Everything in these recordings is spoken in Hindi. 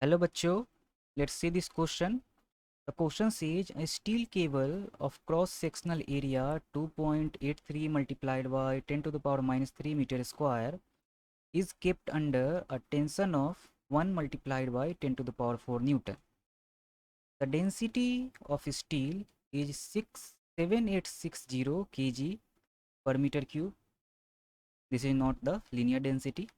Hello bachcho, let's see this question. The question says a steel cable of cross sectional area 2.83 multiplied by 10 to the power minus 3 meter square is kept under a tension of 1 multiplied by 10 to the power 4 Newton. The density of steel is 67860 kg per meter cube. This is not the linear density.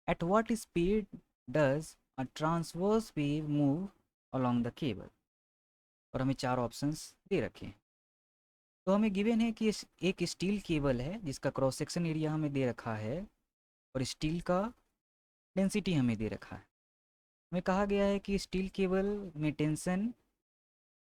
At what speed does a transverse wave move along the cable? और हमें चार ऑप्शंस दे रखे हैं। तो हमें गिवन है कि एक स्टील केबल है जिसका क्रॉस सेक्शन एरिया हमें दे रखा है और स्टील का डेंसिटी हमें दे रखा है। हमें कहा गया है कि स्टील केबल में tension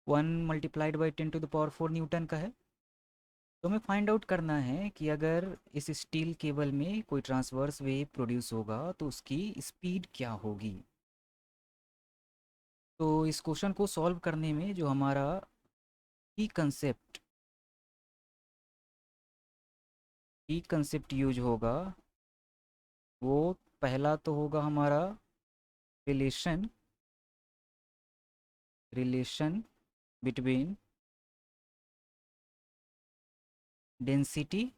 1 multiplied by 10 to the power 4 newton का है। तो हमें फाइंड आउट करना है कि अगर इस स्टील केबल में कोई ट्रांसवर्स वेव प्रोड्यूस होगा तो उसकी स्पीड क्या होगी। तो इस क्वेश्चन को सॉल्व करने में जो हमारा की कंसेप्ट यूज होगा वो पहला तो होगा हमारा relation relation between density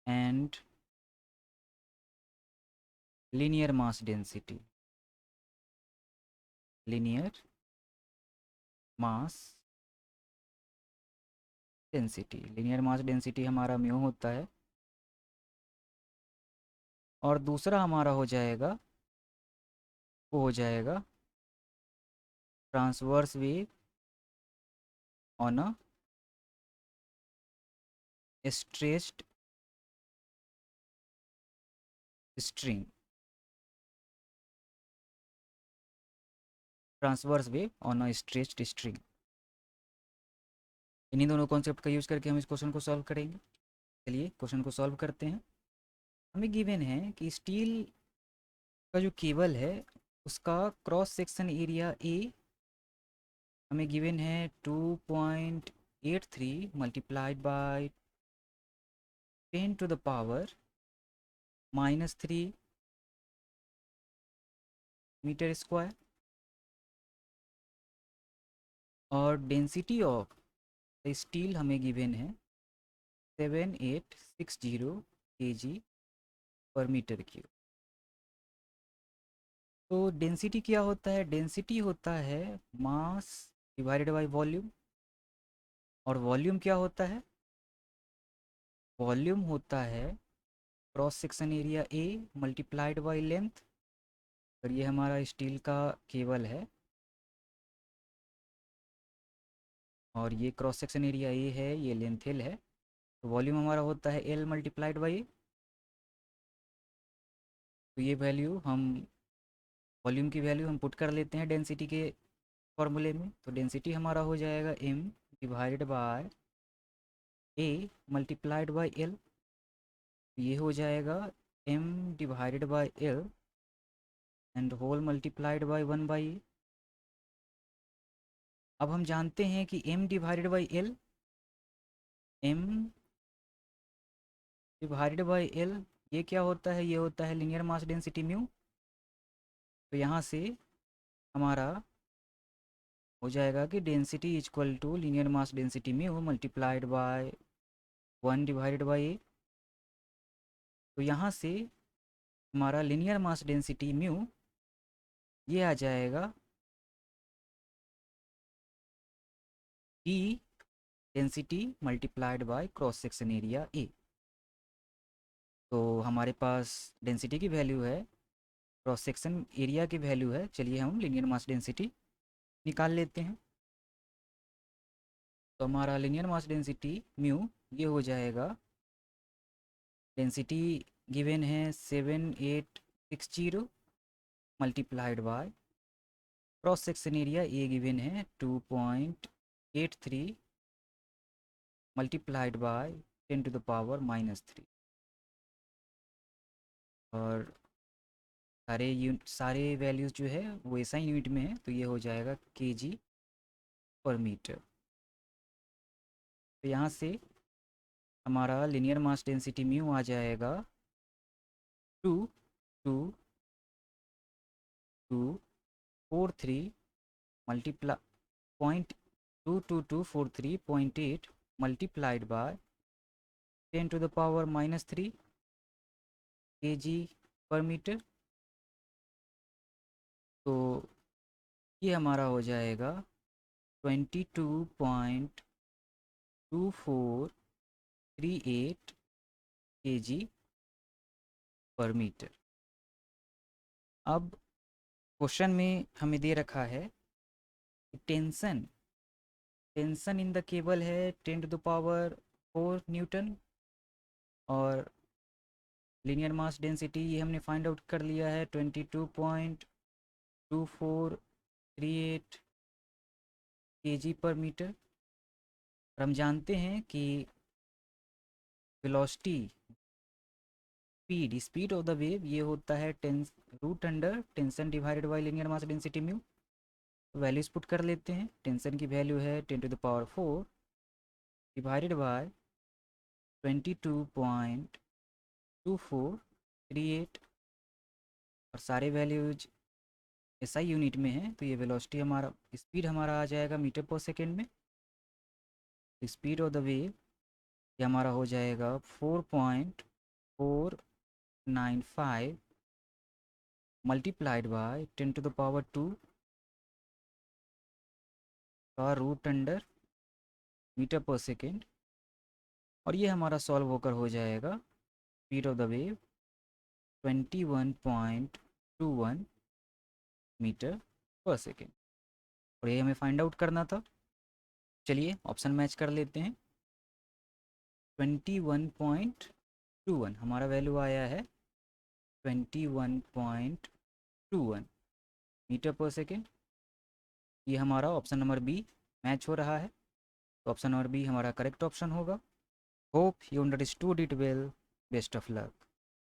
and linear mass density. Linear mass density हमारा म्यू होता है और दूसरा हमारा हो जाएगा वो हो जाएगा transverse wave on a stretched string. Transverse wave on a stretched string. इन्हीं दोनों कॉन्सेप्ट का यूज़ करके हम इस क्वेश्चन को सॉल्व करेंगे। चलिए क्वेश्चन को सॉल्व करते हैं। हमें गिवन है कि स्टील का जो केबल है उसका क्रॉस सेक्शन एरिया ए हमें गिवन है 2.83 multiplied by 10 to the power -3 meter square और डेंसिटी ऑफ द स्टील हमें गिवन है 7860 kg पर मीटर क्यूब। तो डेंसिटी क्या होता है? डेंसिटी होता है मास डिवाइडेड बाय वॉल्यूम। और वॉल्यूम क्या होता है? वॉल्यूम होता है cross section area A multiplied by length. और ये हमारा स्टील का केबल है और ये क्रॉस सेक्शन एरिया ए है, ये लेंथ एल है। तो वॉल्यूम हमारा होता है एल मल्टीप्लाइड बाई। तो ये वैल्यू हम वॉल्यूम की वैल्यू हम पुट कर लेते हैं डेंसिटी के फॉर्मूले में। तो डेंसिटी हमारा हो जाएगा M divided by A multiplied by L. ये हो जाएगा M divided by L and whole multiplied by 1/e। अब हम जानते हैं कि m divided by L, m divided by L ये क्या होता है? ये होता है लीनियर मास डेंसिटी म्यू। तो यहाँ से हमारा हो जाएगा कि density is equal to linear mass density mu multiplied by 1 divided by A. तो यहाँ से हमारा लीनियर मास डेंसिटी म्यू ये आ जाएगा ई density multiplied by cross section area A. तो हमारे पास डेंसिटी की वैल्यू है, क्रॉस सेक्शन एरिया की वैल्यू है। चलिए हम लीनियर मास डेंसिटी निकाल लेते हैं। तो हमारा लीनियर मास डेंसिटी म्यू ये हो जाएगा, डेंसिटी गिवन है 7860 multiplied by cross section area A given है 2.83 multiplied by 10 to the power -3। और सारे वैल्यूज़ जो है वो ऐसा ही यूनिट में है, तो ये हो जाएगा केजी पर मीटर। तो यहाँ से हमारा लीनियर मास डेंसिटी म्यू आ जाएगा 2243 multiply 0.22243.8 multiplied by 10 to the power minus 3 kg per meter। तो ये हमारा हो जाएगा 22.2438 kg पर मीटर। अब क्वेश्चन में हमें दे रखा है कि टेंशन इन द केबल है 10 टू द पावर 4 न्यूटन, और लीनियर मास डेंसिटी ये हमने फाइंड आउट कर लिया है 22.2438 kg पर मीटर। और हम जानते हैं कि velocity speed of the wave ये होता है root under tension divided by linear mass density mu. Values put कर लेते हैं। टेंशन की वैल्यू है 10 to the power 4 divided by 22.2438, और सारे वैल्यूज SI यूनिट में है, तो ये वेलोसिटी हमारा स्पीड हमारा आ जाएगा मीटर पर सेकेंड में। स्पीड ऑफ द वेव ये हमारा हो जाएगा 4.495 multiplied by 10 to the power 2 का root under meter per second, और ये हमारा सॉल्व होकर हो जाएगा speed of the wave 21.21 meter per second. और ये हमें फाइंड आउट करना था। चलिए ऑप्शन मैच कर लेते हैं। 21.21 हमारा वैल्यू आया है 21.21 मीटर पर सेकेंड। ये हमारा ऑप्शन नंबर बी मैच हो रहा है, तो ऑप्शन नंबर बी हमारा करेक्ट ऑप्शन होगा। Hope you understood it well. Best of luck.